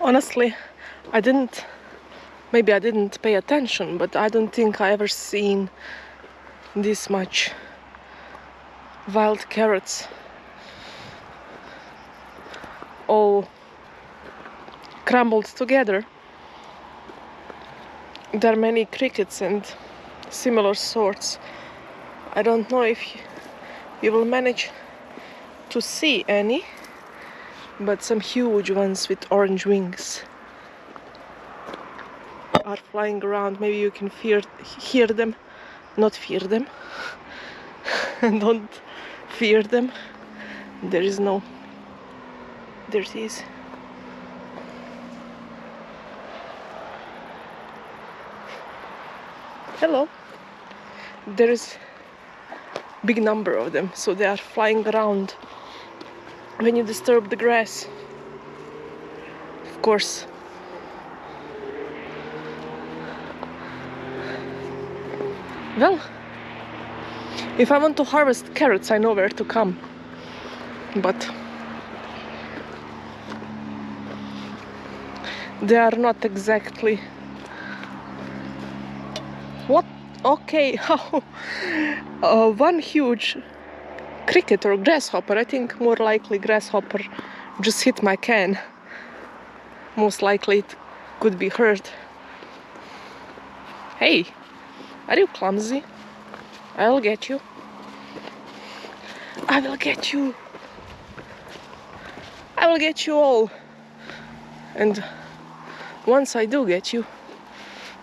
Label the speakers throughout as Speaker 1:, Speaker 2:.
Speaker 1: Honestly, maybe I didn't pay attention, but I don't think I ever seen this much wild carrots all crumbled together. There are many crickets and similar sorts. I don't know if you will manage to see any, but some huge ones with orange wings are flying around. Maybe you can hear them. Not fear them. Don't fear them. There it is. Hello. There is big number of them, so they are flying around when you disturb the grass. Of course. Well, if I want to harvest carrots, I know where to come. But they are not exactly... What? Okay, how? One huge cricket or grasshopper, I think more likely grasshopper, just hit my can. Most likely it could be hurt. Hey, are you clumsy? I'll get you. I will get you. I will get you all. And once I do get you,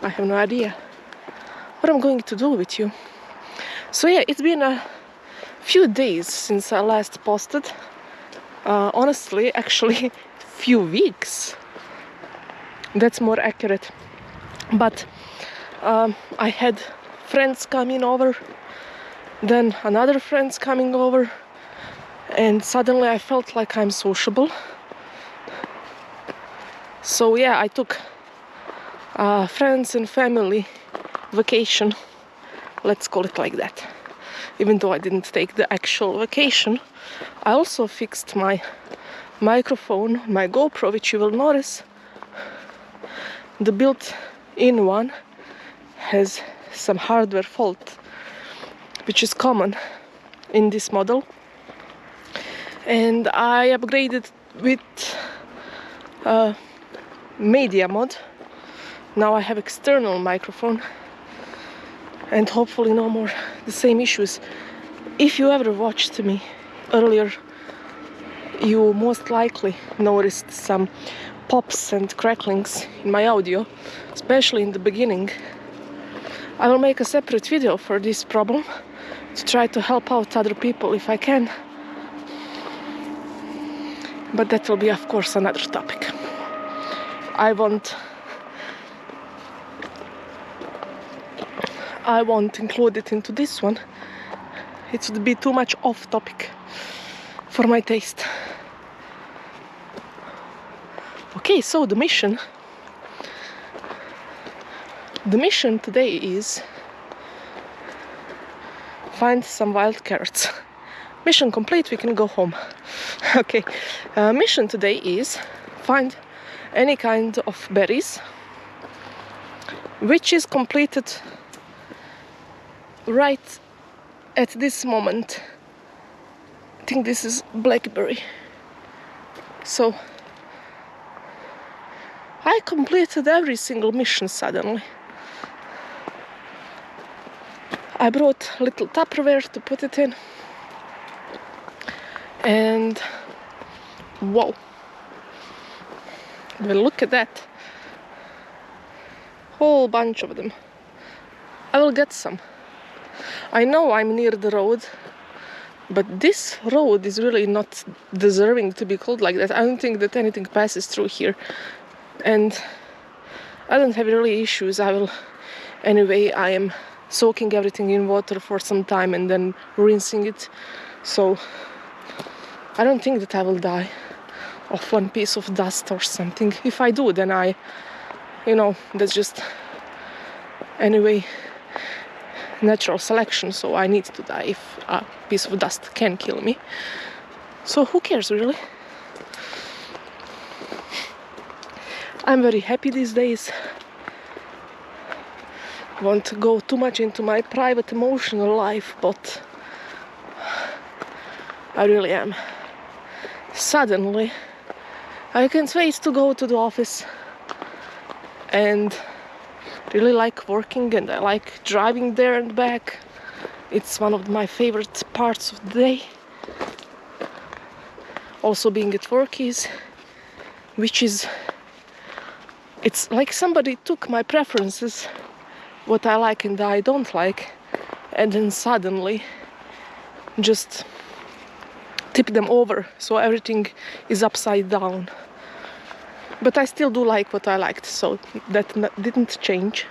Speaker 1: I have no idea what I'm going to do with you. So yeah, it's been a few days since I last posted. Honestly, actually, few weeks. That's more accurate. But I had friends coming over, then another friends coming over, and suddenly I felt like I'm sociable. So yeah, I took friends and family vacation, let's call it like that. Even though I didn't take the actual vacation, I also fixed my microphone, my GoPro, which you will notice the built-in one has some hardware fault, which is common in this model, and I upgraded with media mod. Now I have external microphone, and hopefully no more the same issues. If you ever watched me earlier, you most likely noticed some pops and cracklings in my audio, especially in the beginning. I will make a separate video for this problem to try to help out other people if I can, but that will be of course another topic. I won't include it into this one. It would be too much off topic for my taste. Okay, so the mission today is find some wild carrots. Mission complete, we can go home. Okay, mission today is find any kind of berries, which is completed right at this moment. I think this is Blackberry. So I completed every single mission suddenly. I brought a little Tupperware to put it in, and whoa, well, look at that, whole bunch of them. I will get some. I know I'm near the road, but this road is really not deserving to be called like that. I don't think that anything passes through here, and I don't have really issues. Anyway, I am soaking everything in water for some time and then rinsing it, so I don't think that I will die of one piece of dust or something. If I do, then that's just anyway natural selection, so I need to die if a piece of dust can kill me. So who cares really? I'm very happy these days. Won't go too much into my private emotional life, but I really am. Suddenly, I can't wait to go to the office, and really like working, and I like driving there and back. It's one of my favorite parts of the day. Also being at work is, it's like somebody took my preferences, what I like and I don't like, and then suddenly just tip them over, so everything is upside down. But I still do like what I liked, so that didn't change.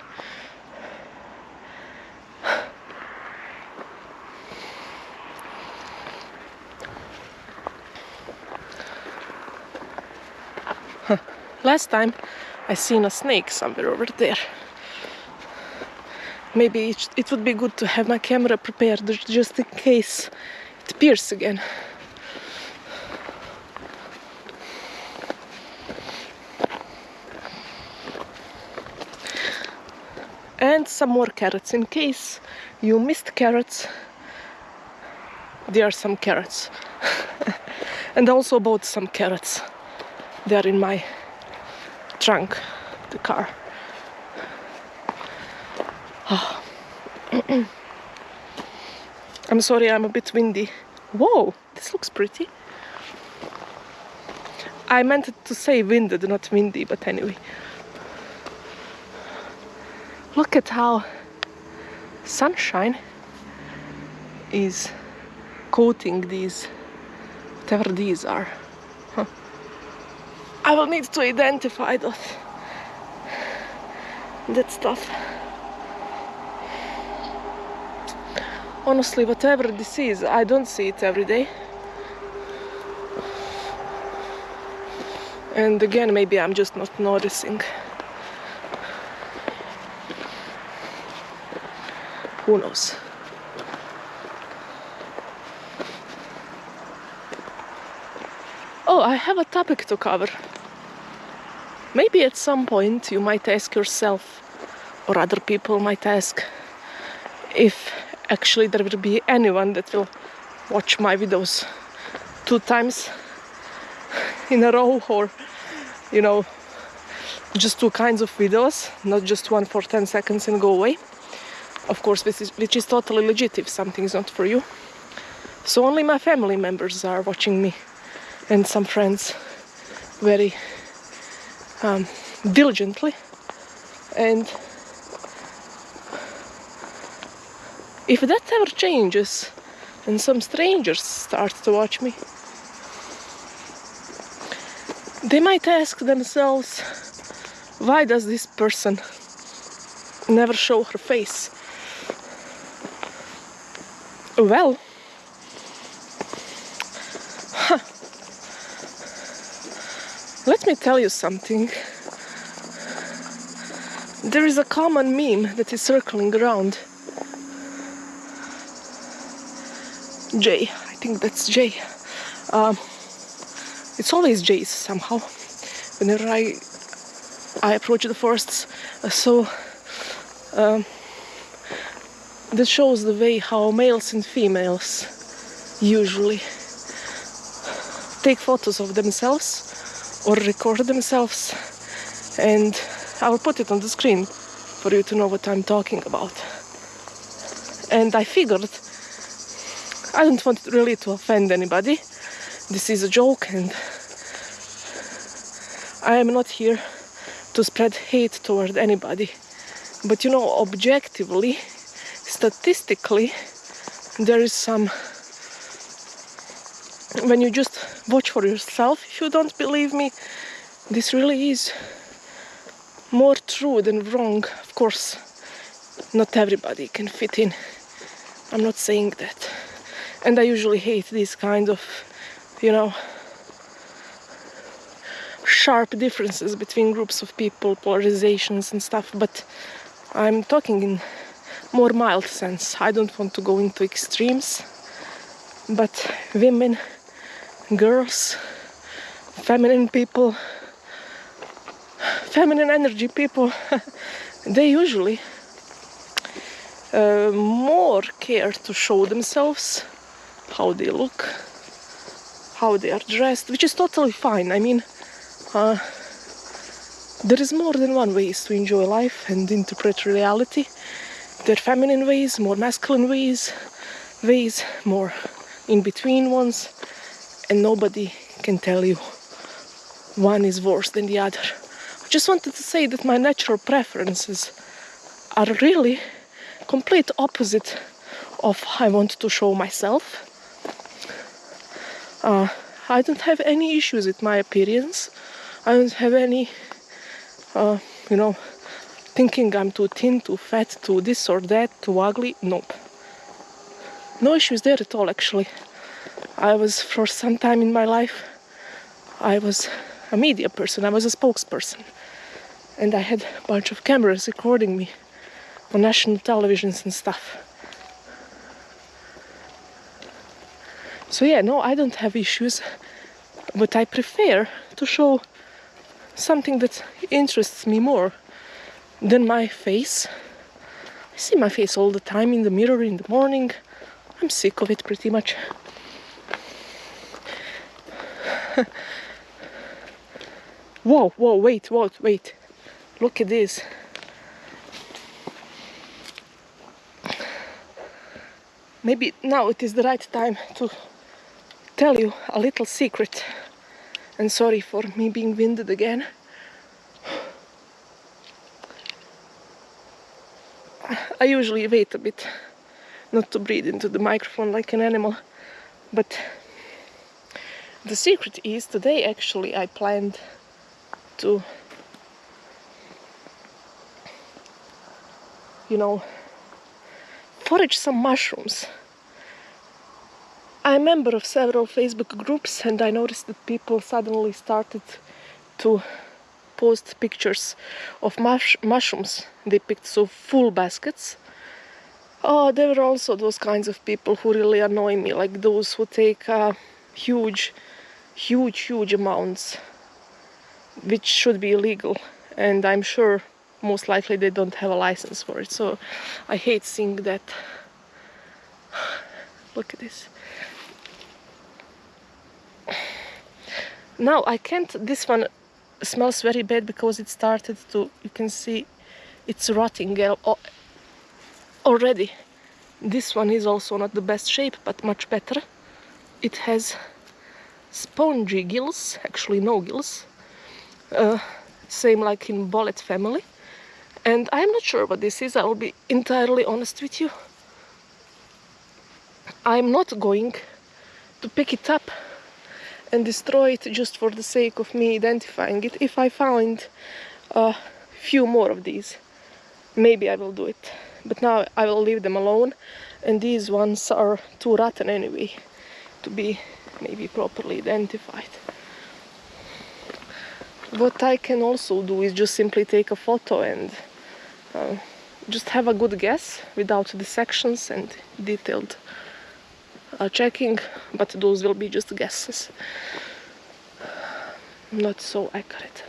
Speaker 1: Last time I seen a snake somewhere over there. Maybe it would be good to have my camera prepared just in case it appears again. And some more carrots. In case you missed carrots, there are some carrots. And I also bought some carrots. They are in my trunk, the car. Oh. I'm sorry, I'm a bit windy. Whoa, this looks pretty. I meant to say winded, not windy, but anyway. Look at how sunshine is coating these, whatever these are. Huh. I will need to identify that stuff. Honestly, whatever this is, I don't see it every day. And again, maybe I'm just not noticing. Who knows? Oh, I have a topic to cover. Maybe at some point you might ask yourself, or other people might ask, if actually there will be anyone that will watch my videos 2 times in a row, or, you know, just 2 kinds of videos, not just one for 10 seconds and go away. Of course, which is totally legit if something is not for you. So only my family members are watching me, and some friends very diligently. And if that ever changes and some strangers start to watch me, they might ask themselves, why does this person never show her face? Well, let me tell you something. There is a common meme that is circling around. Jay, I think that's Jay. It's always Jays somehow whenever I approach the forests. That shows the way how males and females usually take photos of themselves or record themselves, and I will put it on the screen for you to know what I'm talking about. And I figured I don't want really to offend anybody. This is a joke, and I am not here to spread hate toward anybody. But you know, objectively, statistically, there is some... When you just watch for yourself, if you don't believe me, this really is more true than wrong. Of course, not everybody can fit in. I'm not saying that. And I usually hate these kind of, you know, sharp differences between groups of people, polarizations and stuff, but I'm talking in more mild sense. I don't want to go into extremes, but women, girls, feminine people, feminine energy people, they usually more care to show themselves, how they look, how they are dressed, which is totally fine. I mean, there is more than one ways to enjoy life and interpret reality. There are feminine ways, more masculine ways, more in-between ones, and nobody can tell you one is worse than the other. I just wanted to say that my natural preferences are really complete opposite of how I want to show myself. I don't have any issues with my appearance. I don't have any, thinking I'm too thin, too fat, too this or that, too ugly. Nope. No issues there at all, actually. For some time in my life, I was a media person, I was a spokesperson. And I had a bunch of cameras recording me on national televisions and stuff. So yeah, no, I don't have issues, but I prefer to show something that interests me more than my face. I see my face all the time in the mirror in the morning. I'm sick of it pretty much. Whoa, wait. Look at this. Maybe now it is the right time to tell you a little secret. And sorry for me being winded again. I usually wait a bit, not to breathe into the microphone like an animal. But the secret is, today actually I planned to, forage some mushrooms. I'm a member of several Facebook groups, and I noticed that people suddenly started to post pictures of mushrooms they picked, so full baskets. Oh, there were also those kinds of people who really annoy me, like those who take huge amounts, which should be illegal, and I'm sure most likely they don't have a license for it. So I hate seeing that. Look at this. Now I can't, this one smells very bad because it started to, you can see it's rotting already. This one is also not the best shape, but much better. It has spongy gills, actually no gills, same like in bonnet family. And I'm not sure what this is, I will be entirely honest with you. I'm not going to pick it up and destroy it just for the sake of me identifying it. If I find a few more of these, maybe I will do it. But now I will leave them alone, and these ones are too rotten anyway to be maybe properly identified. What I can also do is just simply take a photo and just have a good guess without dissections and detailed checking, but those will be just guesses, not so accurate.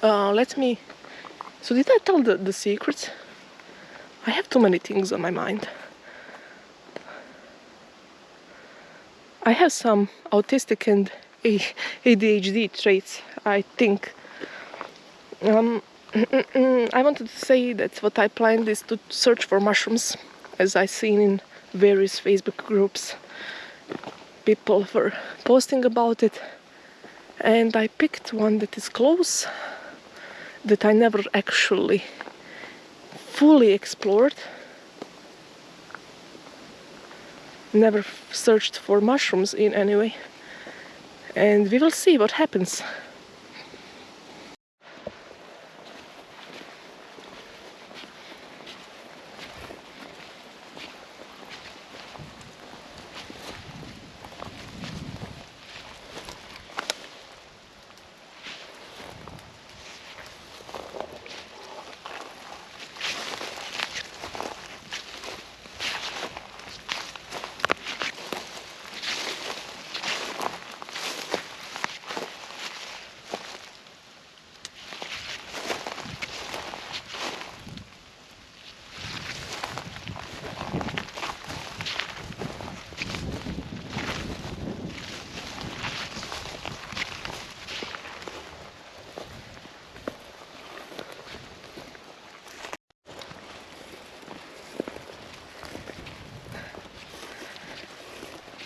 Speaker 1: So did I tell the secrets? I have too many things on my mind. I have some autistic and ADHD traits, I think. I wanted to say that what I planned is to search for mushrooms, as I've seen in various Facebook groups. People were posting about it, and I picked one that is close, that I never actually fully explored. Never searched for mushrooms in any way, and we will see what happens.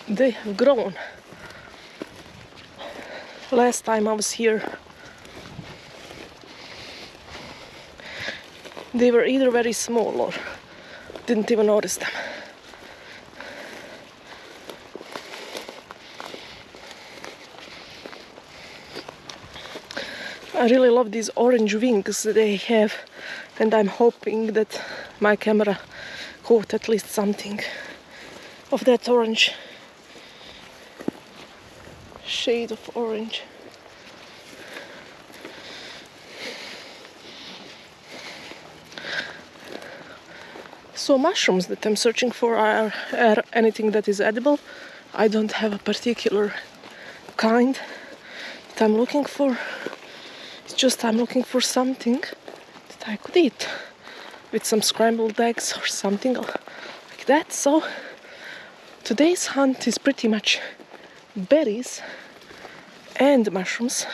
Speaker 1: they have grown. Last time I was here, they were either very small or didn't even notice them. I really love these orange wings they have, and I'm hoping that my camera caught at least something of that orange shade of orange. So mushrooms that I'm searching for are anything that is edible. I don't have a particular kind that I'm looking for. It's just I'm looking for something that I could eat with some scrambled eggs or something like that. So today's hunt is pretty much berries and mushrooms.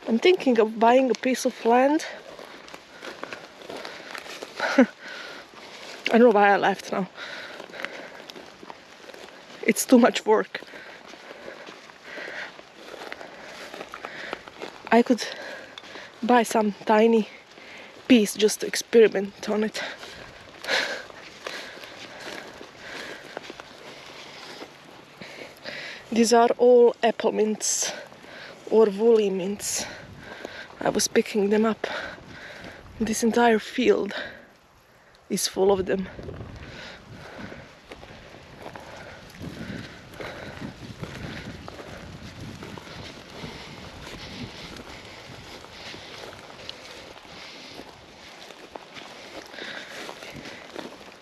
Speaker 1: I'm thinking of buying a piece of land. I don't know why I left now. It's too much work. I could buy some tiny piece just to experiment on it. These are all apple mints or woolly mints. I was picking them up. This entire field is full of them.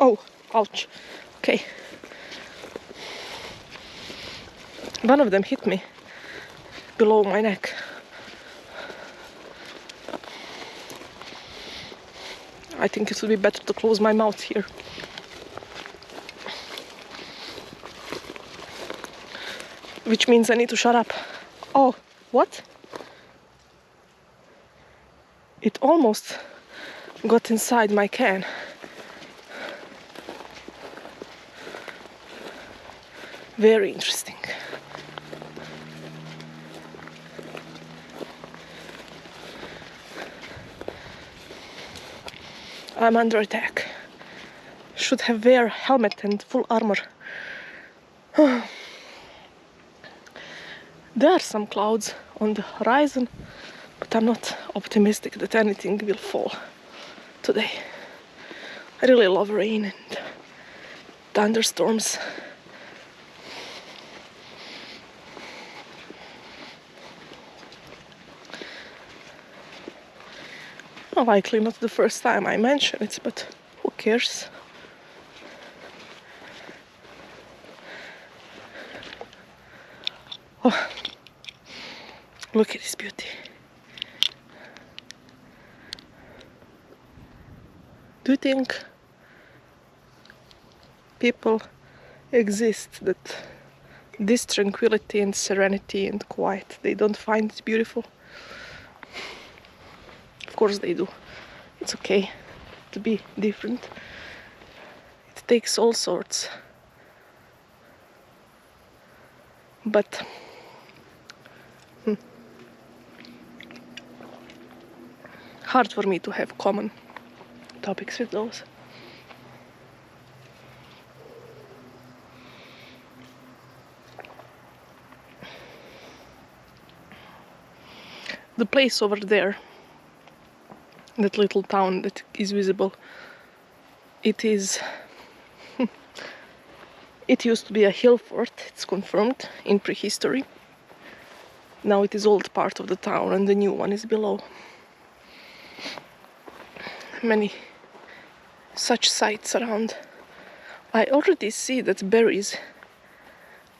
Speaker 1: Oh, ouch. Okay. One of them hit me below my neck. I think it would be better to close my mouth here. Which means I need to shut up. Oh, what? It almost got inside my can. Very interesting. I'm under attack. Should have wear helmet and full armor. There are some clouds on the horizon, but I'm not optimistic that anything will fall today. I really love rain and thunderstorms. Likely not the first time I mention it, but who cares? Oh, look at this beauty. Do you think people exist that this tranquility and serenity and quiet, they don't find it beautiful? Of course they do. It's okay to be different. It takes all sorts. But hard for me to have common topics with those. The place over there, that little town that is visible, it is it used to be a hill fort. It's confirmed in prehistory. Now it is old part of the town and the new one is below. Many such sites around. I already see that berries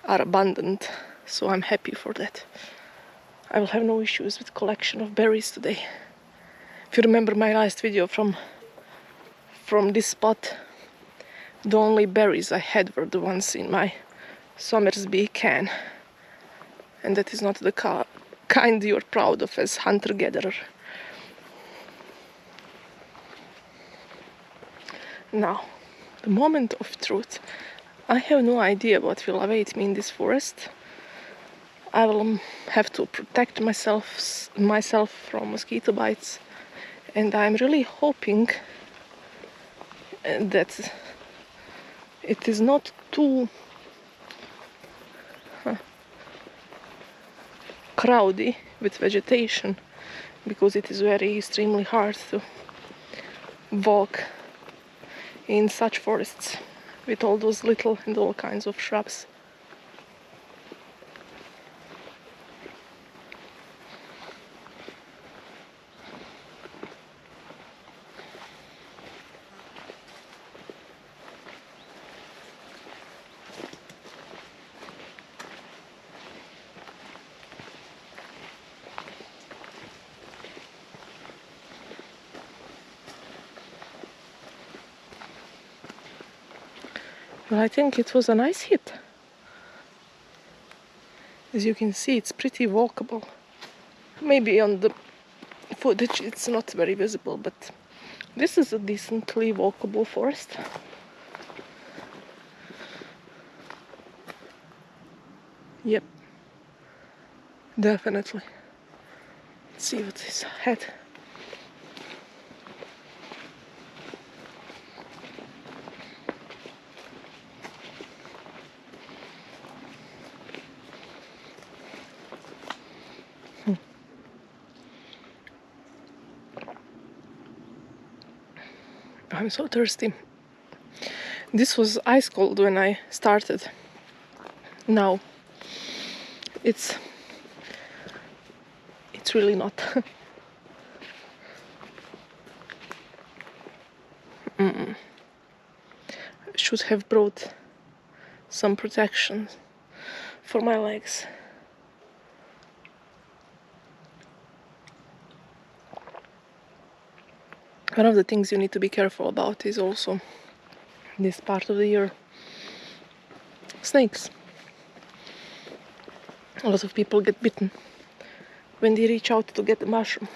Speaker 1: are abundant, so I'm happy for that. I will have no issues with collection of berries today. If you remember my last video from this spot, the only berries I had were the ones in my Somersby can. And that is not the kind you're proud of as hunter-gatherer. Now, the moment of truth. I have no idea what will await me in this forest. I will have to protect myself from mosquito bites, and I'm really hoping that it is not too crowdy with vegetation, because it is very extremely hard to walk in such forests with all those little and all kinds of shrubs. Well, I think it was a nice hit. As you can see, it's pretty walkable. Maybe on the footage it's not very visible, but this is a decently walkable forest. Yep, definitely. Let's see what is ahead. I'm so thirsty. This was ice cold when I started. Now it's really not. I should have brought some protection for my legs. One of the things you need to be careful about is also this part of the year. Snakes. A lot of people get bitten when they reach out to get the mushroom.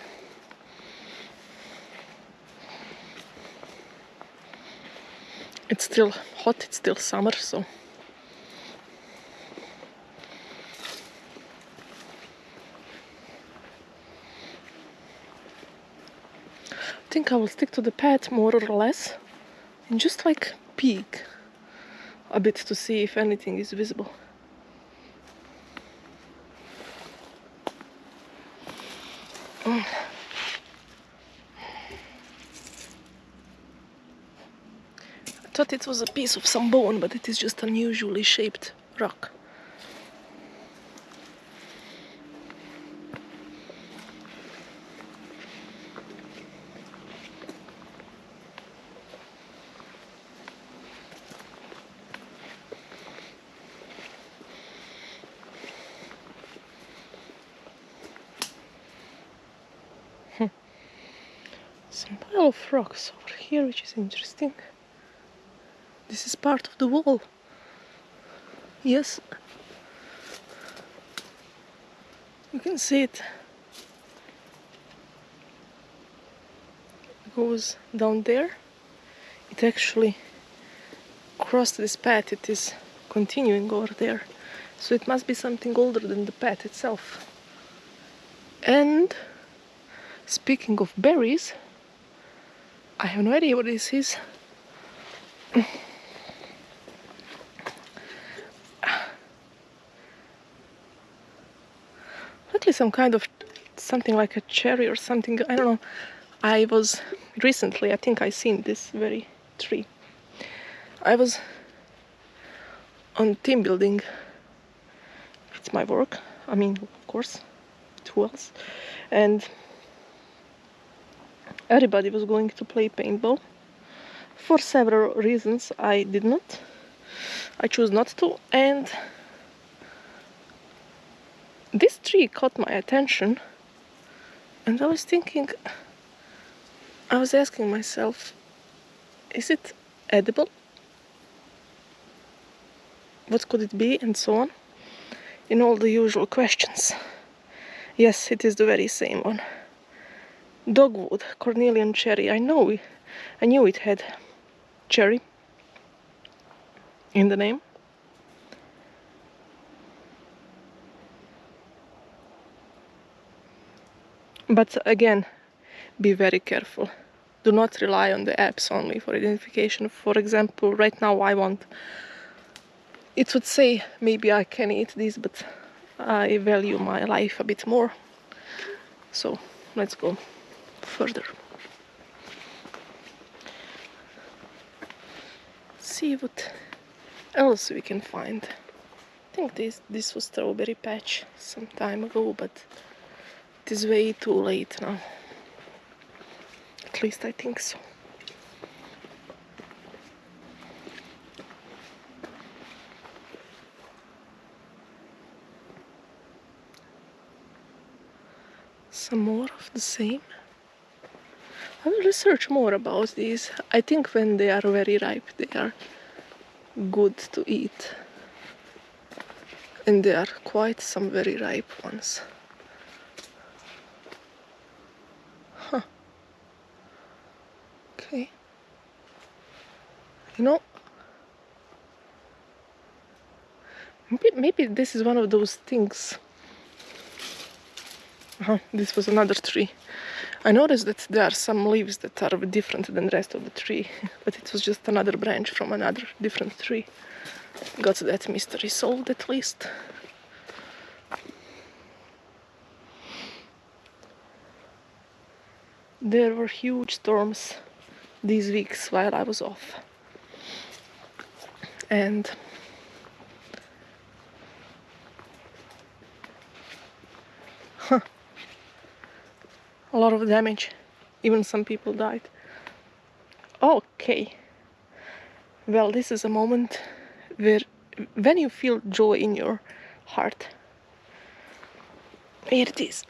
Speaker 1: It's still hot, it's still summer, so I think I will stick to the path more or less and just like peek a bit to see if anything is visible. I thought it was a piece of some bone, but it is just unusually shaped rock. Some pile of rocks over here, which is interesting. This is part of the wall. Yes. You can see it. It goes down there. It actually crossed this path. It is continuing over there. So it must be something older than the path itself. And speaking of berries, I have no idea what this is. Likely some kind of something like a cherry or something. I don't know. I was recently, I think I seen this very tree. I was on team building with my work. I mean, of course, who else? And everybody was going to play paintball. For several reasons, I did not. I chose not to, and this tree caught my attention, and I was thinking, I was asking myself, is it edible? What could it be? And so on. In all the usual questions. Yes, it is the very same one. Dogwood, Cornelian cherry. I knew it had cherry in the name. But again, be very careful. Do not rely on the apps only for identification. For example, right now it would say maybe I can eat this, but I value my life a bit more. So let's go further. See what else we can find. I think this was strawberry patch some time ago, but it is way too late now. At least I think so. Some more of the same. I will research more about these. I think when they are very ripe, they are good to eat. And there are quite some very ripe ones. Huh. Okay. You know, maybe this is one of those things. This was another tree. I noticed that there are some leaves that are different than the rest of the tree, but it was just another branch from another different tree. Got that mystery solved at least. There were huge storms these weeks while I was off. And a lot of damage. Even some people died. Okay. Well, this is a moment where, when you feel joy in your heart. Here it is.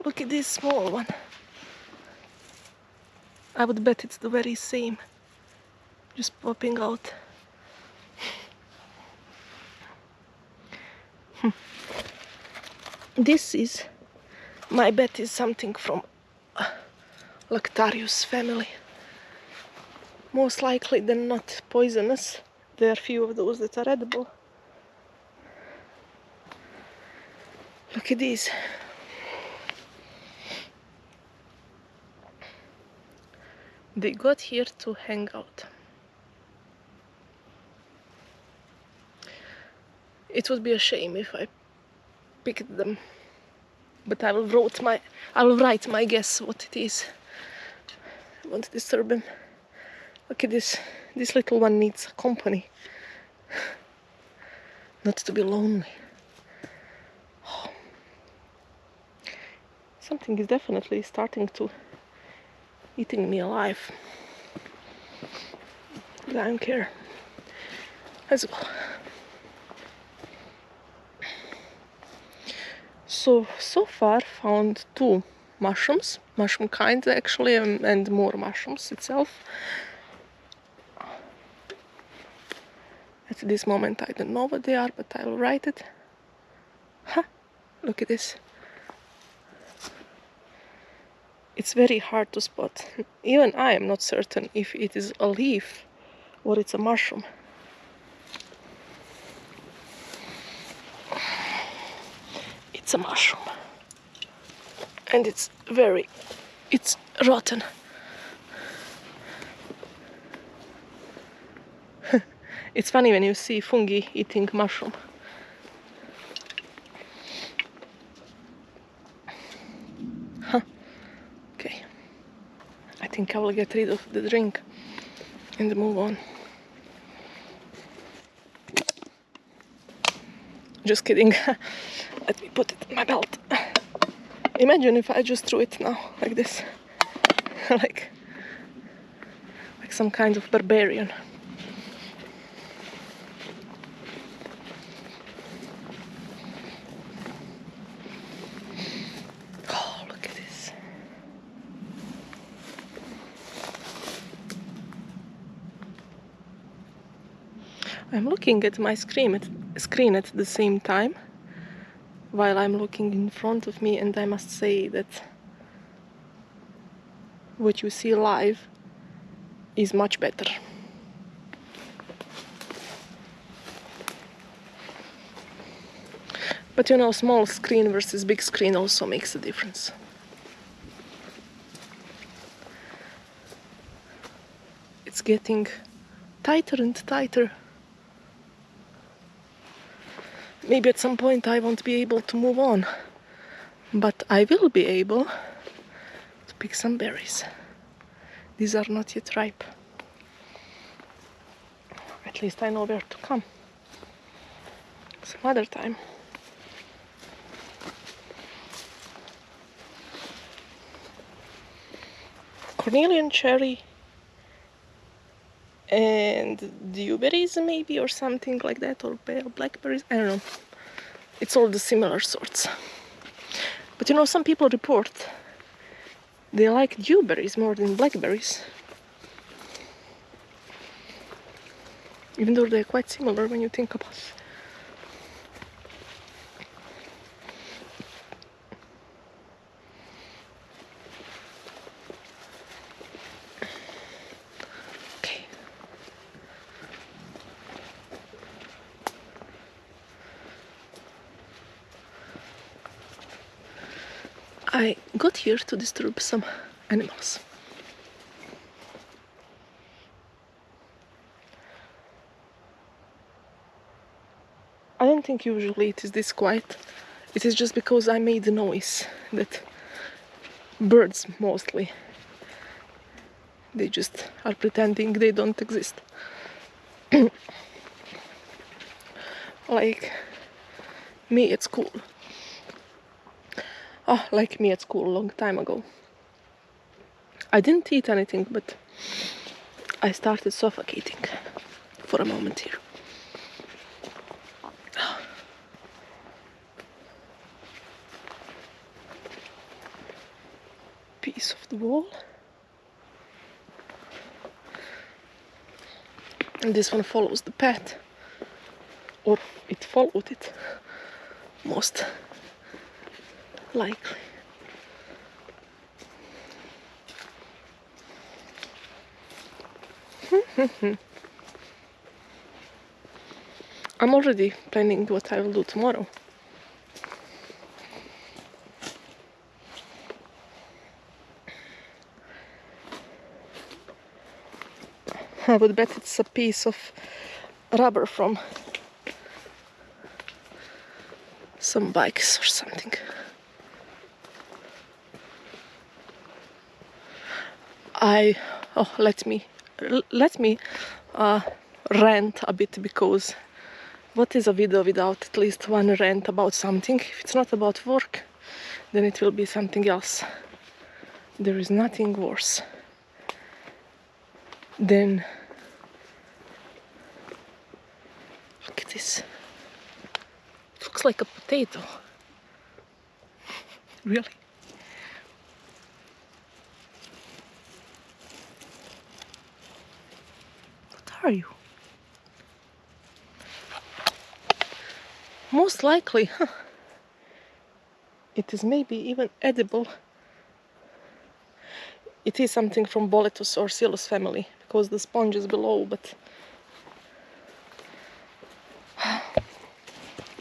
Speaker 1: Look at this small one. I would bet it's the very same. Just popping out. This is, my bet is something from Lactarius family. Most likely than not poisonous. There are few of those that are edible. Look at these. They got here to hang out. It would be a shame if I picked them, but I will write my guess what it is. I won't disturb them. Look at this. This little one needs company. Not to be lonely. Oh. Something is definitely starting to eating me alive. But I don't care. Let's go. So far found 2 mushrooms, mushroom kinds actually, and more mushrooms itself. At this moment I don't know what they are, but I will write it. Look at this. It's very hard to spot. Even I am not certain if it is a leaf or it's a mushroom. It's a mushroom. And it's rotten. It's funny when you see fungi eating mushroom. Okay. I think I will get rid of the drink and move on. Just kidding. Let me put it in my belt. Imagine if I just threw it now, like this. like some kind of barbarian. Oh, look at this. I'm looking at my screen at the same time, while I'm looking in front of me, and I must say that what you see live is much better. But you know, small screen versus big screen also makes a difference. It's getting tighter and tighter. Maybe at some point I won't be able to move on, but I will be able to pick some berries. These are not yet ripe. At least I know where to come some other time. Cornelian cherry and dewberries maybe, or something like that, or pale blackberries, I don't know. It's all the similar sorts. But you know, some people report they like dewberries more than blackberries, even though they're quite similar when you think about it. I got here to disturb some animals. I don't think usually it is this quiet. It is just because I made the noise that birds mostly, they just are pretending they don't exist. Like me at school. Like me at school a long time ago. I didn't eat anything, but I started suffocating for a moment here. Piece of the wall. And this one follows the path. Or it followed it, most likely. I'm already planning what I will do tomorrow. I would bet it's a piece of rubber from some bikes or something. Let me rant a bit, because what is a video without at least one rant about something? If it's not about work, then it will be something else. There is nothing worse than... Look at this. It looks like a potato. Really? What are you? Most likely, it is maybe even edible. It is something from Boletus or Suillus family, because the sponge is below, but...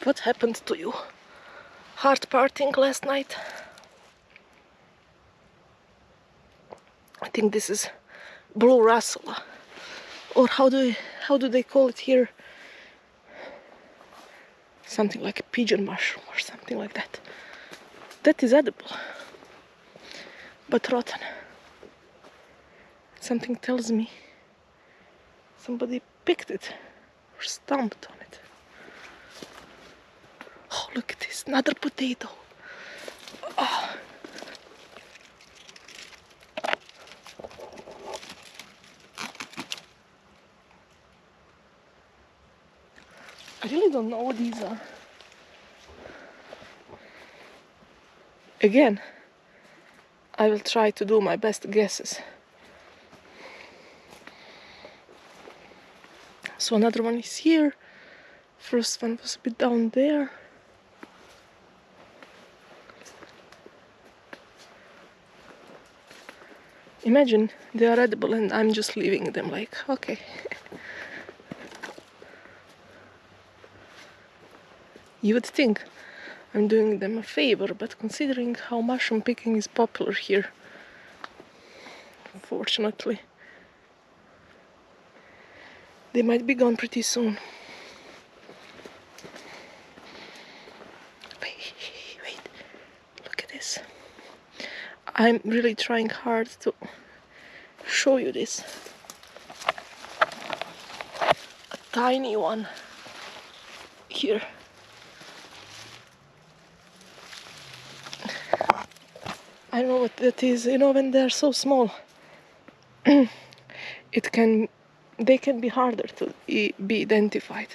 Speaker 1: What happened to you? Heart parting last night? I think this is blue Russula. Or how do they call it here? Something like a pigeon mushroom or something like that. That is edible, but rotten. Something tells me somebody picked it or stomped on it. Oh, look at this, another potato. Oh. I really don't know what these are. Again, I will try to do my best guesses. So another one is here. First one was a bit down there. Imagine they are edible and I'm just leaving them like, okay. You would think I'm doing them a favor, but considering how mushroom picking is popular here, unfortunately, they might be gone pretty soon. Wait, look at this. I'm really trying hard to show you this. A tiny one here. I don't know what that is. You know, when they're so small, they can be harder to be identified.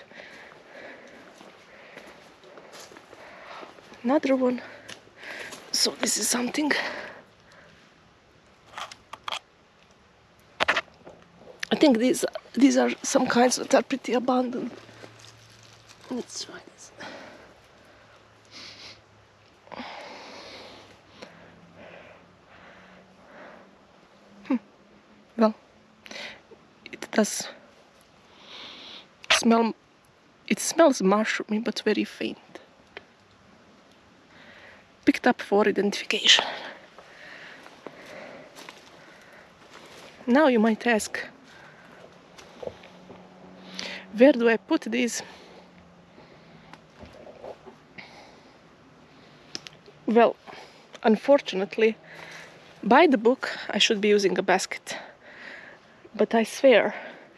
Speaker 1: Another one. So this is something. I think these are some kinds that are pretty abundant. Let's try this. Well, it does smell. It smells mushroomy, but very faint. Picked up for identification. Now you might ask, where do I put these? Well, unfortunately, by the book I should be using a basket. But I swear,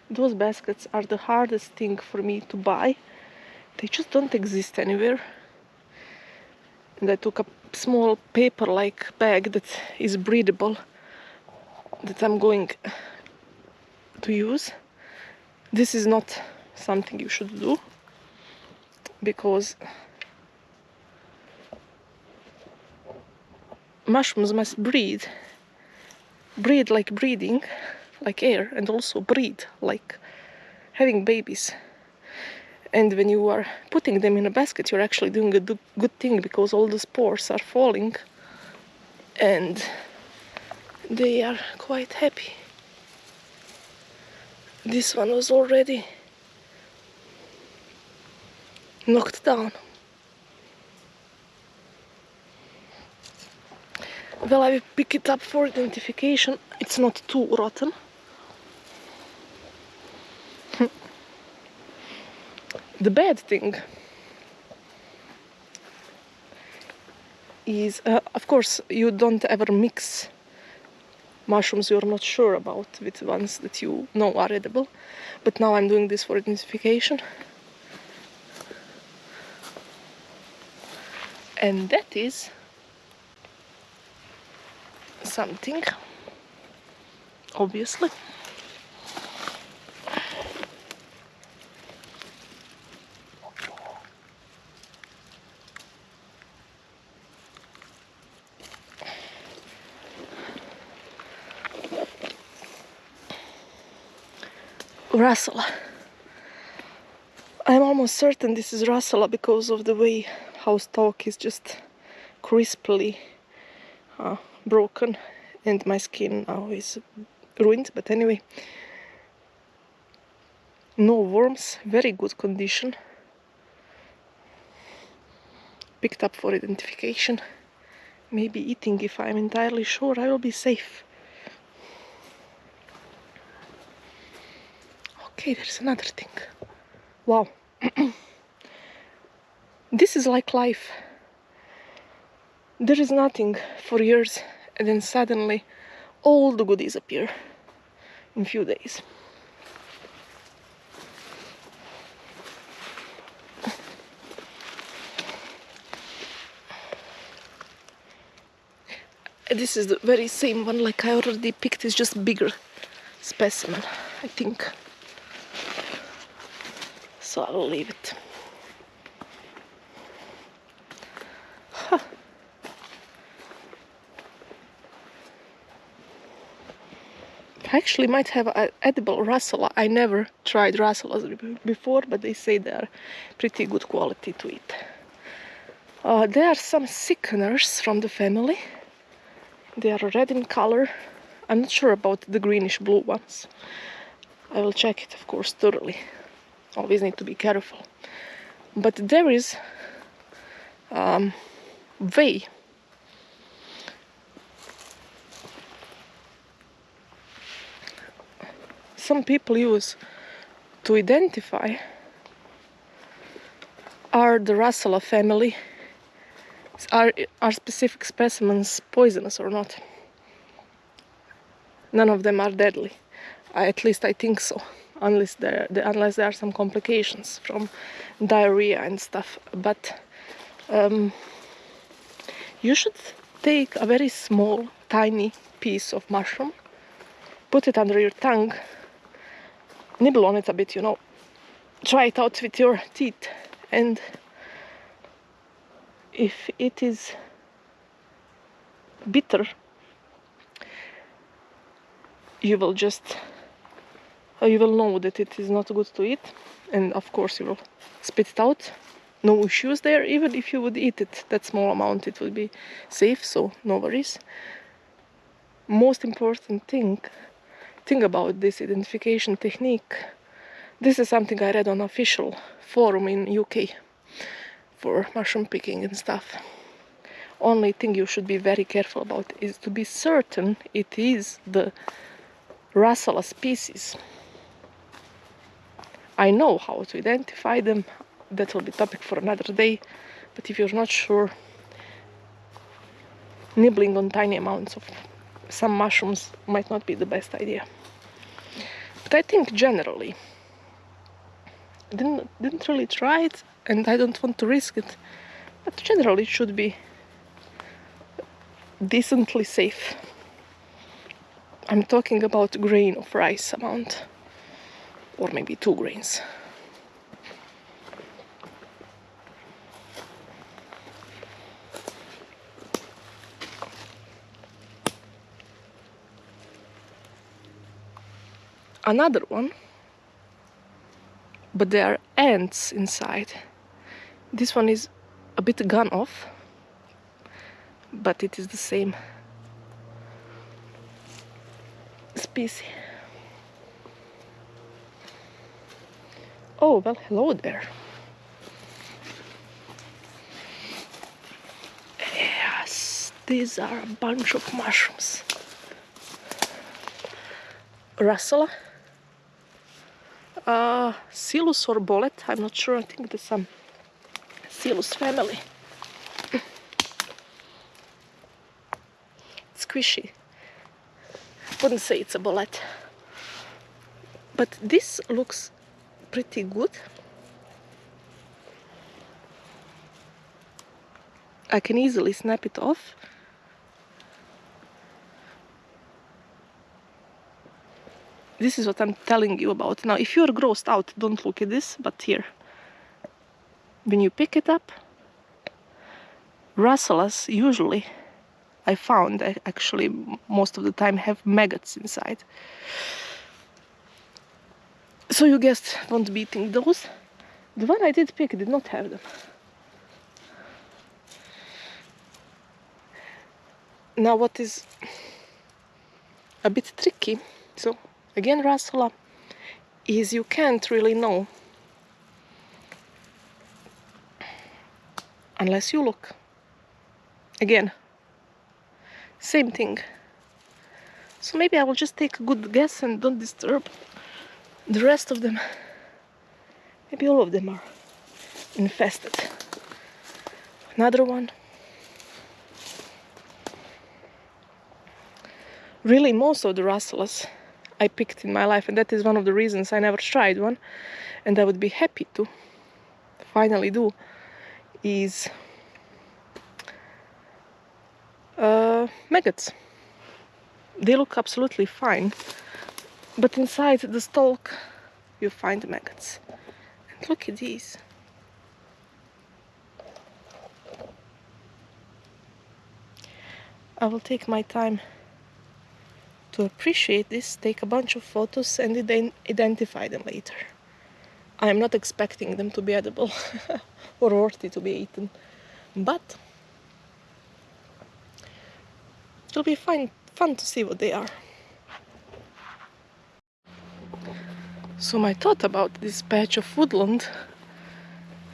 Speaker 1: those baskets are the hardest thing for me to buy. They just don't exist anywhere. And I took a small paper-like bag that is breathable, that I'm going to use. This is not something you should do, because mushrooms must breathe like breathing, like air, and also breathe like having babies. And when you are putting them in a basket, you're actually doing a good thing, because all the spores are falling and they are quite happy. This one was already knocked down. Well, I will pick it up for identification. It's not too rotten. The bad thing is, of course, you don't ever mix mushrooms you're not sure about with ones that you know are edible. But now I'm doing this for identification. And that is something, obviously. Russula. I'm almost certain this is Russula because of the way how stalk is just crisply broken, and my skin now is ruined. But anyway, no worms, very good condition. Picked up for identification. Maybe eating if I'm entirely sure I will be safe. Okay, there's another thing. Wow. This is like life. There is nothing for years, and then suddenly all the goodies appear in a few days. This is the very same one like I already picked. It's just bigger specimen, I think. So I will leave it. Huh. I actually might have an edible Russula. I never tried Russulas before, but they say they are pretty good quality to eat. There are some sickeners from the family. They are red in color. I'm not sure about the greenish blue ones. I will check it, of course, thoroughly. Always need to be careful. But there is way some people use to identify are the Russula family. Are specific specimens poisonous or not? None of them are deadly. At least I think so, unless there are some complications from diarrhea and stuff. But you should take a very small, tiny piece of mushroom, put it under your tongue, nibble on it a bit, try it out with your teeth, and if it is bitter, you will know that it is not good to eat, and of course you will spit it out. No issues there. Even if you would eat it, that small amount, it would be safe, so no worries. Most important thing about this identification technique, this is something I read on official forum in UK for mushroom picking and stuff. Only thing you should be very careful about is to be certain it is the Russula species. I know how to identify them. That will be topic for another day. But if you're not sure, nibbling on tiny amounts of some mushrooms might not be the best idea. But I think generally, I didn't really try it, and I don't want to risk it. But generally, it should be decently safe. I'm talking about grain of rice amount, or maybe 2 grains. Another one, but there are ants inside. This one is a bit gone off, but it is the same species. Oh, well, hello there. Yes, these are a bunch of mushrooms. Russula, Suillus or bonnet, I'm not sure. I think there's some Suillus family. Squishy. Wouldn't say it's a bonnet, but this looks pretty good. I can easily snap it off. This is what I'm telling you about. Now, if you're grossed out, don't look at this, but here. When you pick it up, Russulas usually, I found, actually most of the time, have maggots inside. So you guessed, won't be eating those. The one I did pick did not have them. Now what is a bit tricky, so again Russula, is you can't really know unless you look. Again, same thing. So maybe I will just take a good guess and don't disturb the rest of them. Maybe all of them are infested. Another one. Really, most of the Russulas I picked in my life, and that is one of the reasons I never tried one, and I would be happy to finally do, is maggots. They look absolutely fine, but inside the stalk you find maggots. And look at these. I will take my time to appreciate this, take a bunch of photos and then identify them later. I am not expecting them to be edible or worthy to be eaten, but it'll be fun to see what they are. So my thought about this patch of woodland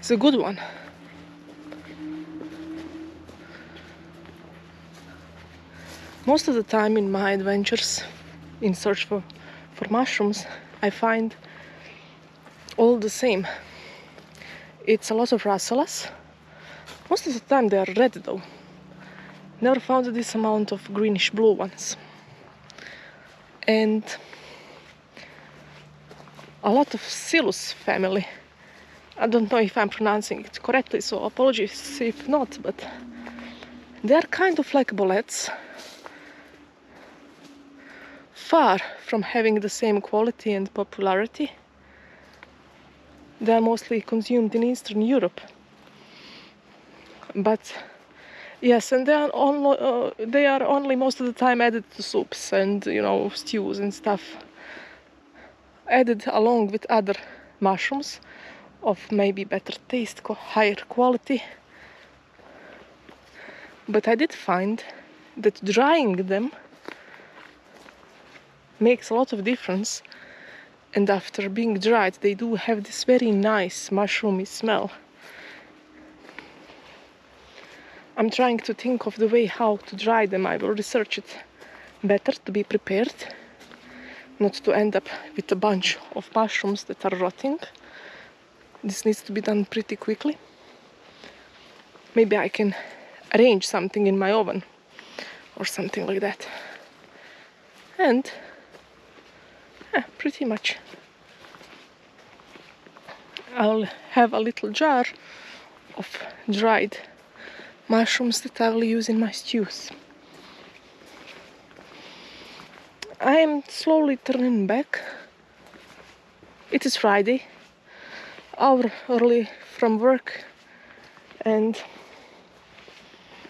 Speaker 1: is a good one. Most of the time in my adventures in search for mushrooms, I find all the same. It's a lot of Russulas. Most of the time they are red though. Never found this amount of greenish blue ones. And a lot of Suillus family. I don't know if I'm pronouncing it correctly, so apologies if not, but they're kind of like bonnets. Far from having the same quality and popularity. They are mostly consumed in Eastern Europe. But yes, and they are only most of the time added to soups and, you know, stews and stuff. Added along with other mushrooms of maybe better taste, higher quality. But I did find that drying them makes a lot of difference, and after being dried they do have this very nice mushroomy smell. I'm trying to think of the way how to dry them. I will research it better to be prepared, not to end up with a bunch of mushrooms that are rotting. This needs to be done pretty quickly. Maybe I can arrange something in my oven or something like that. And pretty much I'll have a little jar of dried mushrooms that I will use in my stews. I am slowly turning back. It is Friday, hour early from work, and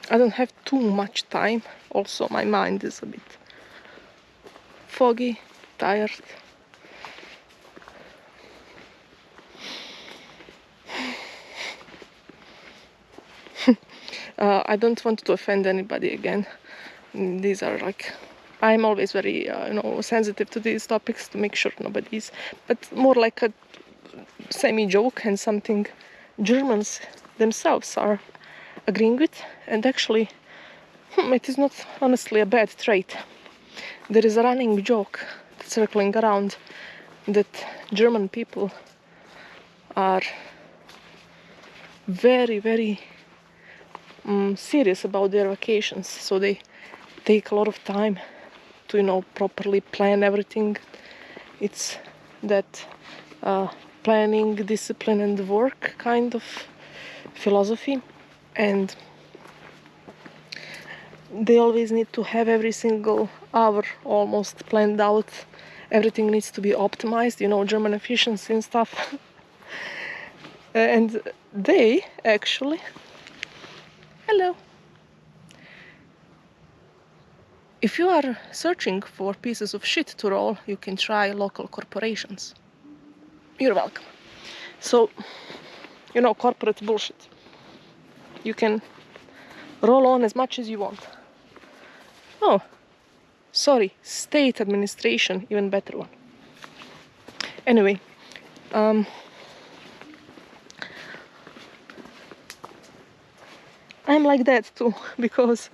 Speaker 1: I don't have too much time. Also, my mind is a bit foggy, tired. I don't want to offend anybody again. These are like, I'm always very sensitive to these topics to make sure nobody's, but more like a semi-joke and something Germans themselves are agreeing with, and actually it is not honestly a bad trait. There is a running joke circling around that German people are very, very serious about their vacations, so they take a lot of time to properly plan everything. It's that planning, discipline and work kind of philosophy, and they always need to have every single hour almost planned out. Everything needs to be optimized, German efficiency and stuff. And they actually, hello. If you are searching for pieces of shit to roll, you can try local corporations. You're welcome. So, corporate bullshit. You can roll on as much as you want. Oh, sorry, state administration, even better one. Anyway, I'm like that too, because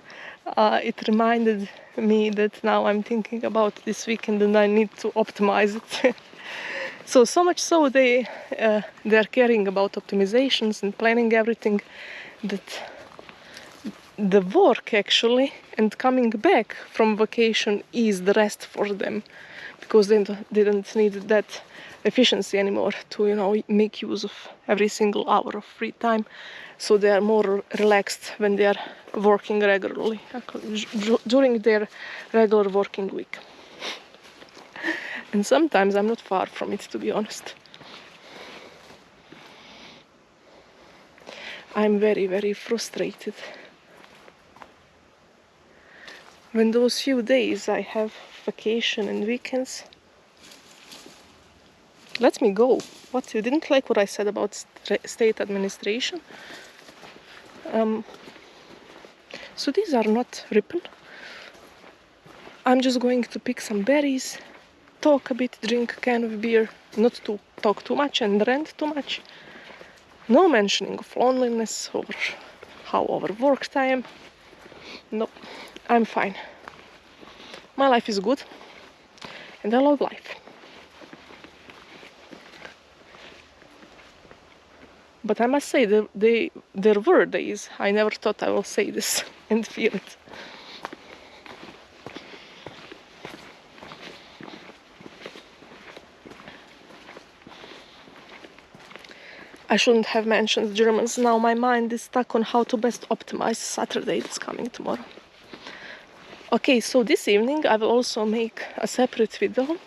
Speaker 1: it reminded me that now I'm thinking about this weekend and I need to optimize it. So much so they're caring about optimizations and planning everything, that the work actually and coming back from vacation is the rest for them, because they don't need that efficiency anymore to make use of every single hour of free time. So they are more relaxed when they are working regularly during their regular working week. And sometimes I'm not far from it, to be honest. I'm very, very frustrated when those few days I have vacation and weekends let me go. What, you didn't like what I said about state administration? So these are not ripen. I'm just going to pick some berries, talk a bit, drink a can of beer, not to talk too much and rant too much. No mentioning of loneliness or how overworked I am. No, I'm fine. My life is good and I love life. But I must say, there were days I never thought I will say this and feel it. I shouldn't have mentioned Germans. Now my mind is stuck on how to best optimize Saturday that's coming tomorrow. Okay, so this evening I will also make a separate video.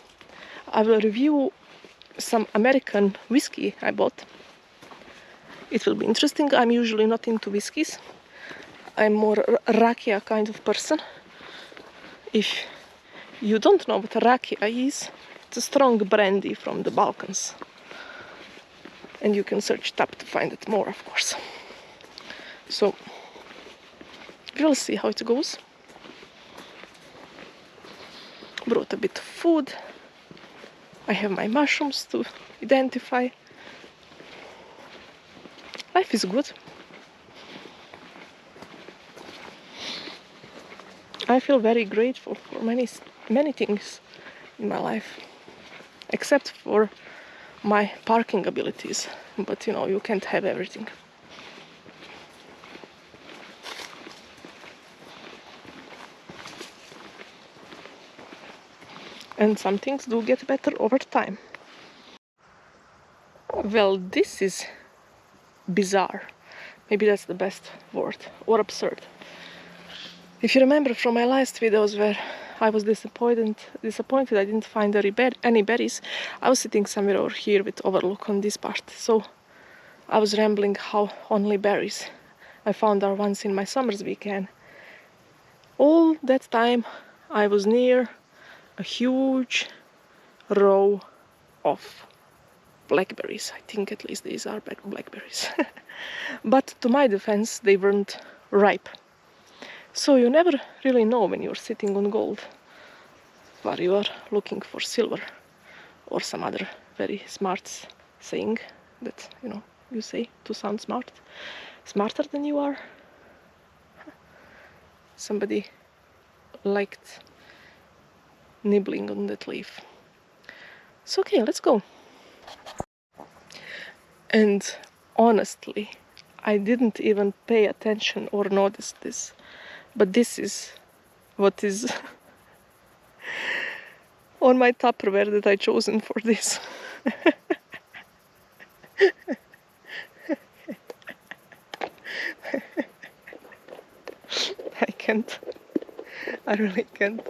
Speaker 1: I will review some American whiskey I bought. It will be interesting. I'm usually not into whiskeys. I'm more rakia kind of person. If you don't know what rakia is, it's a strong brandy from the Balkans. And you can search it up to find it more, of course. So, we'll see how it goes. Brought a bit of food. I have my mushrooms to identify. Life is good. I feel very grateful for many things in my life, except for my parking abilities. But you know, you can't have everything. And some things do get better over time. Well, this is bizarre. Maybe that's the best word, or absurd. If you remember from my last videos where I was disappointed I didn't find any berries, I was sitting somewhere over here with overlook on this part. So I was rambling how only berries I found are once in my summer's weekend. All that time I was near a huge row of blackberries. I think at least these are blackberries. But to my defense, they weren't ripe. So you never really know when you're sitting on gold, where you are looking for silver, or some other very smart saying that, you know, you say to sound smart, smarter than you are. Somebody liked nibbling on that leaf. So okay, let's go. And honestly, I didn't even pay attention or notice this, but this is what is on my Tupperware that I chosen for this. I can't. I really can't.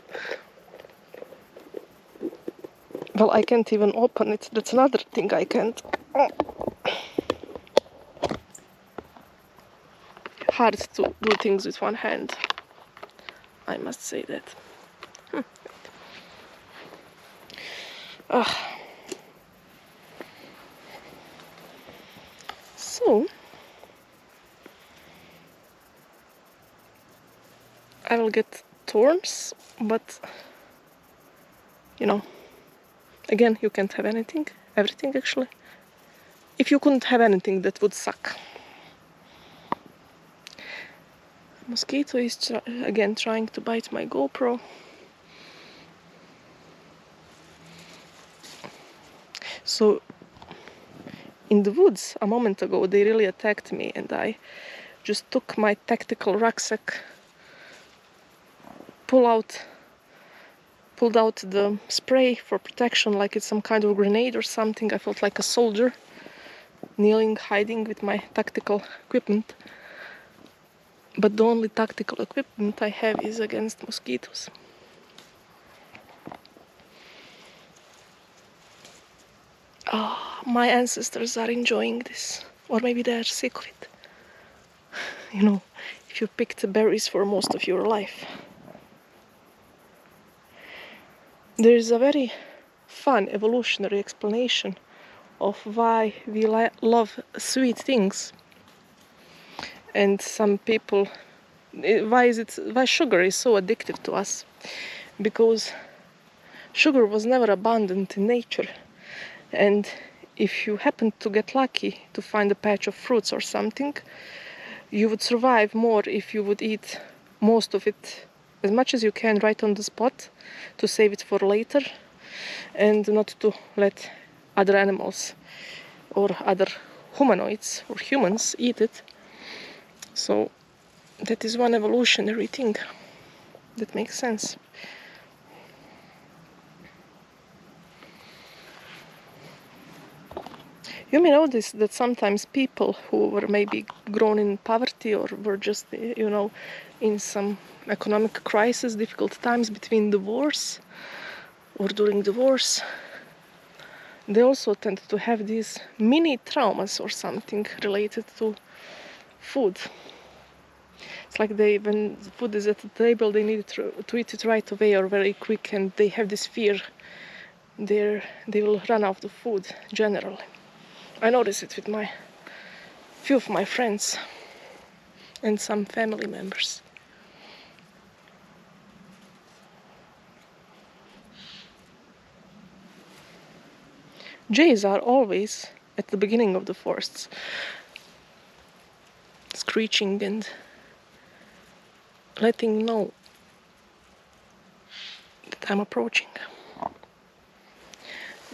Speaker 1: Well, I can't even open it. That's another thing I can't. Oh. Hard to do things with one hand. I must say that. So, I will get thorns, but you know, again, you can't have everything actually. If you couldn't have anything, that would suck. Mosquito is again trying to bite my GoPro. So in the woods a moment ago they really attacked me, and I just took my tactical rucksack, pulled out the spray for protection like it's some kind of grenade or something. I felt like a soldier, kneeling, hiding with my tactical equipment. But the only tactical equipment I have is against mosquitoes. My ancestors are enjoying this, or maybe they are sick of it. You know, if you picked berries for most of your life. There is a very fun evolutionary explanation of why we love sweet things. And some people, why sugar is so addictive to us? Because sugar was never abundant in nature. And if you happen to get lucky to find a patch of fruits or something, you would survive more if you would eat most of it, as much as you can, right on the spot, to save it for later, and not to let other animals or other humanoids or humans eat it. So that is one evolutionary thing that makes sense. You may notice that sometimes people who were maybe grown in poverty or were just, in some economic crisis, difficult times between the wars or during the wars, they also tend to have these mini traumas or something related to food. It's like when food is at the table, they need to eat it right away or very quick, and they have this fear they will run out of food generally. I notice it with few of my friends and some family members. Jays are always at the beginning of the forests, screeching and letting know that I'm approaching.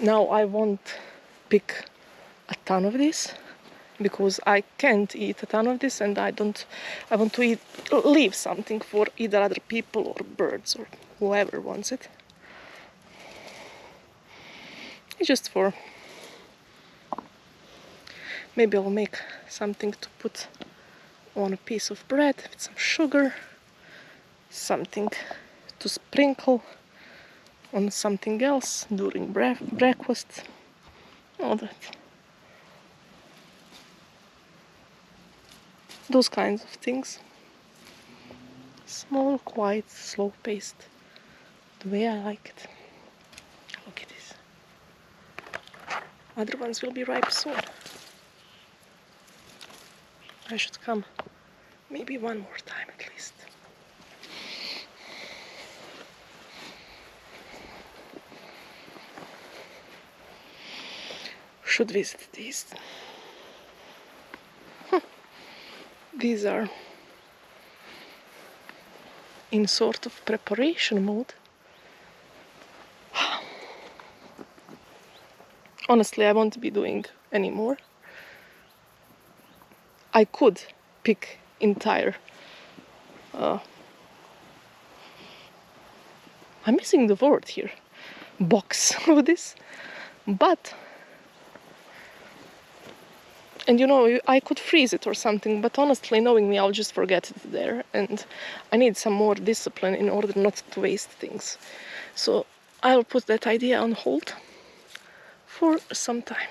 Speaker 1: Now I won't pick a ton of this because I can't eat a ton of this, and I want to leave something for either other people or birds or whoever wants it. It's just for, maybe I'll make something to put on a piece of bread with some sugar, something to sprinkle on something else during breakfast, all that. Those kinds of things. Small, quiet, slow-paced, the way I like it. Look at this. Other ones will be ripe soon. I should come maybe one more time at least. Should visit these. These are in sort of preparation mode. Honestly, I won't be doing any more. I could pick entire I'm missing the word here, box of this, but, and I could freeze it or something, but honestly, knowing me, I'll just forget it there, and I need some more discipline in order not to waste things. So I'll put that idea on hold for some time.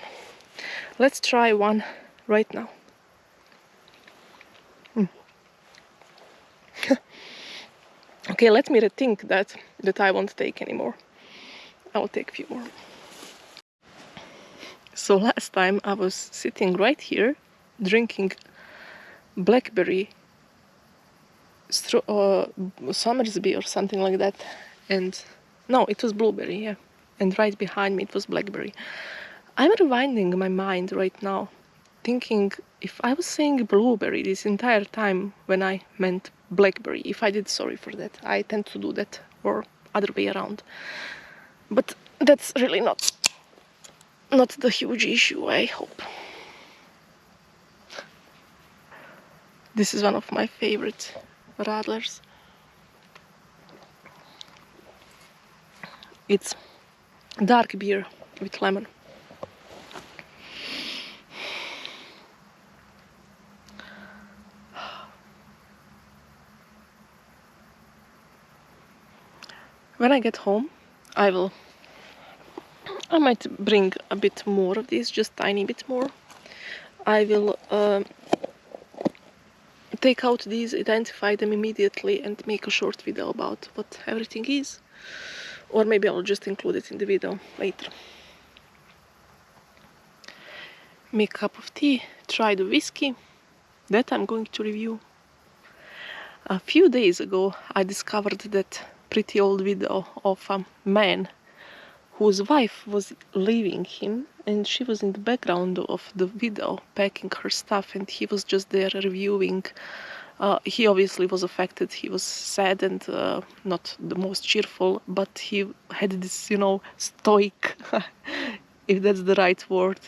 Speaker 1: Let's try one right now. Okay, let me rethink that I won't take anymore. I'll take a few more. So last time I was sitting right here drinking Blackberry, Somersby or something like that, and no, it was blueberry, yeah, and right behind me it was Blackberry. I'm rewinding my mind right now, thinking if I was saying blueberry this entire time when I meant Blackberry, if I did, sorry for that. I tend to do that, or other way around. But that's really not the huge issue, I hope. This is one of my favorite radlers. It's dark beer with lemon. When I get home, I might bring a bit more of this, just tiny bit more. I will take out these, identify them immediately, and make a short video about what everything is. Or maybe I'll just include it in the video later. Make a cup of tea, try the whiskey. That I'm going to review. A few days ago, I discovered that pretty old video of a man whose wife was leaving him and she was in the background of the video packing her stuff, and he was just there reviewing. He obviously was affected, he was sad and not the most cheerful, but he had this, you know, stoic, if that's the right word,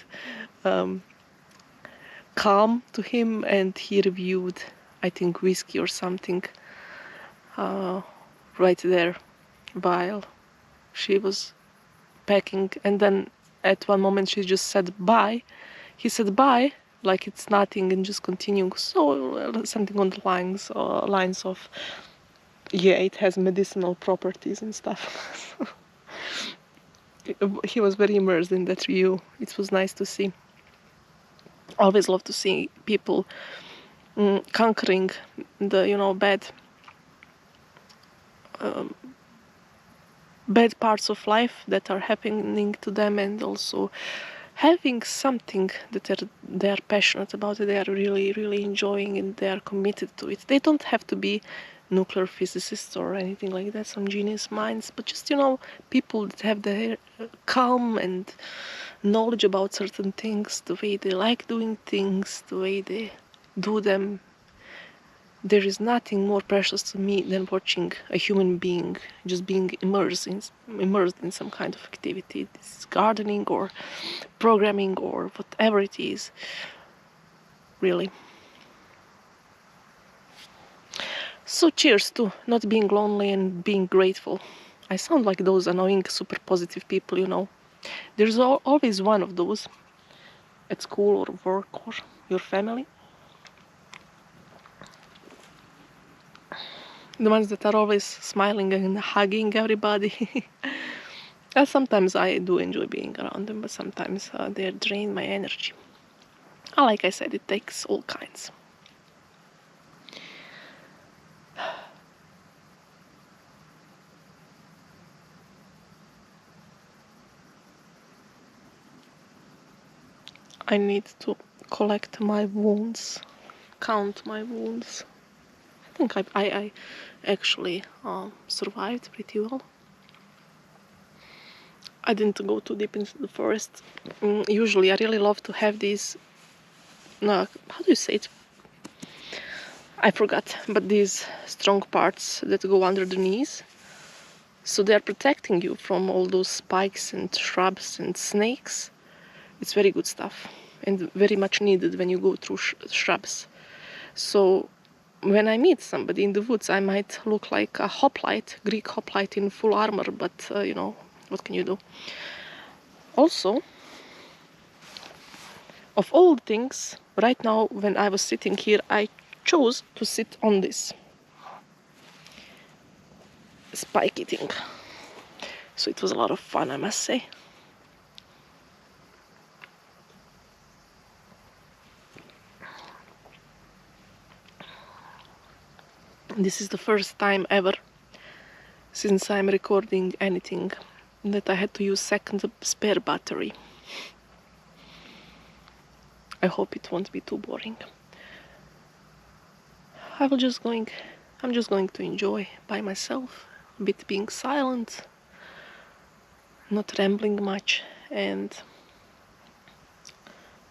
Speaker 1: calm to him, and he reviewed, I think, whiskey or something right there while she was packing. And then at one moment she just said bye. He said bye like it's nothing and just continuing. So something on the lines of, yeah, it has medicinal properties and stuff. He was very immersed in that review. It was nice to see. Always love to see people conquering the, you know, bad parts of life that are happening to them, and also having something that they are passionate about, they are really enjoying, and they are committed to it. They don't have to be nuclear physicists or anything like that, some genius minds, but just, you know, people that have the calm and knowledge about certain things, the way they like doing things, the way they do them. There is nothing more precious to me than watching a human being just being immersed in some kind of activity. It's gardening or programming or whatever it is, really. So cheers to not being lonely and being grateful. I sound like those annoying super positive people, you know. There's always one of those at school or work or your family. The ones that are always smiling and hugging everybody. Sometimes I do enjoy being around them, but sometimes they drain my energy. Like I said, it takes all kinds. I need to collect my wounds, count my wounds. I think I actually survived pretty well. I didn't go too deep into the forest. Usually I really love to have these, how do you say it? I forgot, but these strong parts that go under the knees. So they are protecting you from all those spikes and shrubs and snakes. It's very good stuff and very much needed when you go through shrubs. So when I meet somebody in the woods, I might look like a hoplite, Greek hoplite in full armor, but you know, what can you do? Also, of all things, right now when I was sitting here, I chose to sit on this spiky thing. So it was a lot of fun, I must say. This is the first time ever since I'm recording anything that I had to use second spare battery. I hope it won't be too boring. I'm just going to enjoy by myself, a bit being silent, not rambling much, and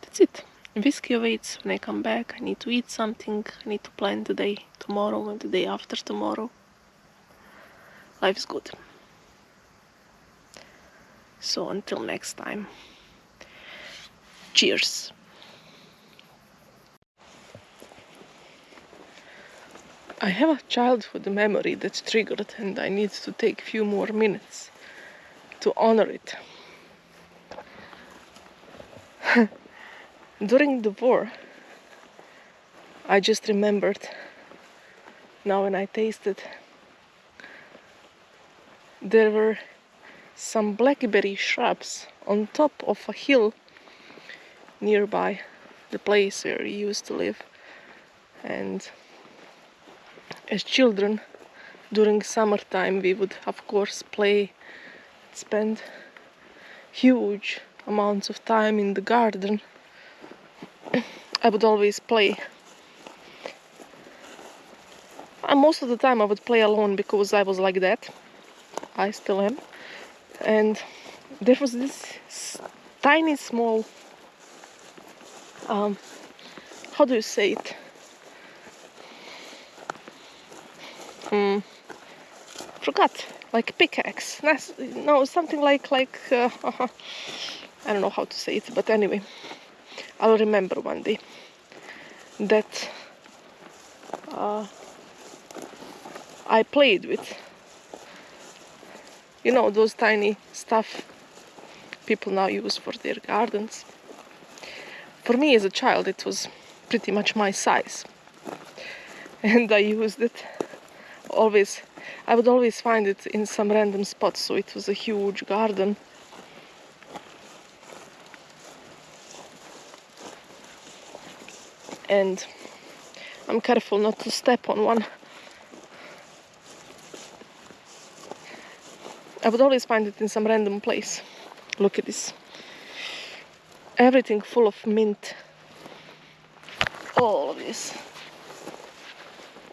Speaker 1: that's it. Whiskey awaits when I come back. I need to eat something, I need to plan the day tomorrow and the day after tomorrow. Life's good. So until next time, cheers. I have a childhood memory that's triggered, and I need to take a few more minutes to honor it. During the war, I just remembered, now when I tasted, there were some blackberry shrubs on top of a hill nearby the place where we used to live. And as children, during summertime, we would of course play, spend huge amounts of time in the garden. I would always play. And most of the time I would play alone because I was like that. I still am. And there was this tiny small, how do you say it? Forgot, like pickaxe. No, something like I don't know how to say it, but anyway, I'll remember one day that I played with. You know, those tiny stuff people now use for their gardens. For me as a child, it was pretty much my size, and I used it always. I would always find it in some random spots, so it was a huge garden. And I'm careful not to step on one. I would always find it in some random place. Look at this. Everything full of mint. All of this.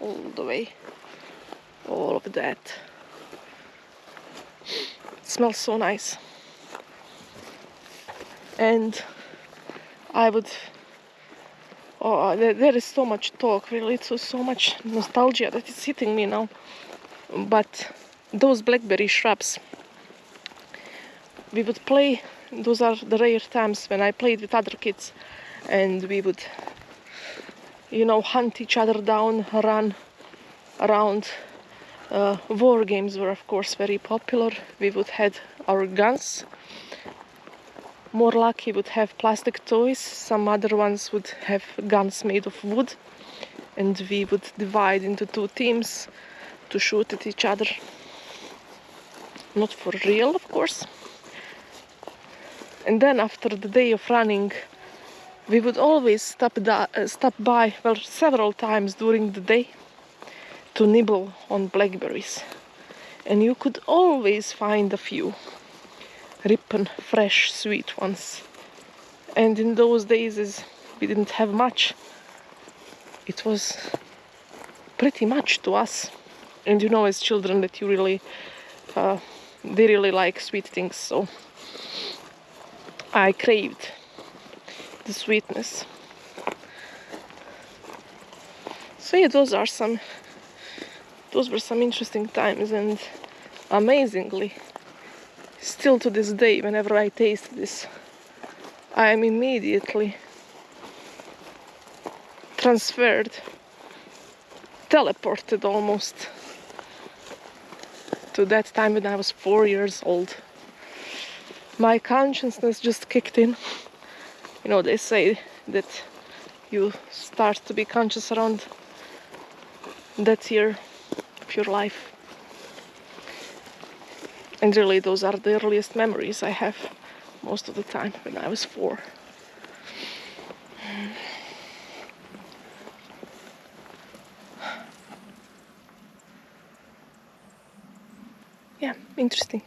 Speaker 1: All the way. All of that. It smells so nice. And I would... Oh, there is so much talk, really. It's so much nostalgia that is hitting me now. But those blackberry shrubs, we would play. Those are the rare times when I played with other kids, and we would, you know, hunt each other down, run around. War games were, of course, very popular. We would have our guns. More lucky would have plastic toys. Some other ones would have guns made of wood, and we would divide into two teams to shoot at each other. Not for real, of course. And then after the day of running, we would always stop by, well, several times during the day to nibble on blackberries. And you could always find a few ripen, fresh, sweet ones. And in those days, as we didn't have much, it was pretty much to us. And you know, as children, that you really, they really like sweet things, so I craved the sweetness. So yeah, those were some interesting times, and amazingly, still to this day, whenever I taste this, I am immediately transferred, teleported almost, to that time when I was 4 years old. My consciousness just kicked in. You know, they say that you start to be conscious around that year of your life. And really, those are the earliest memories I have most of the time, when I was 4. Yeah, interesting.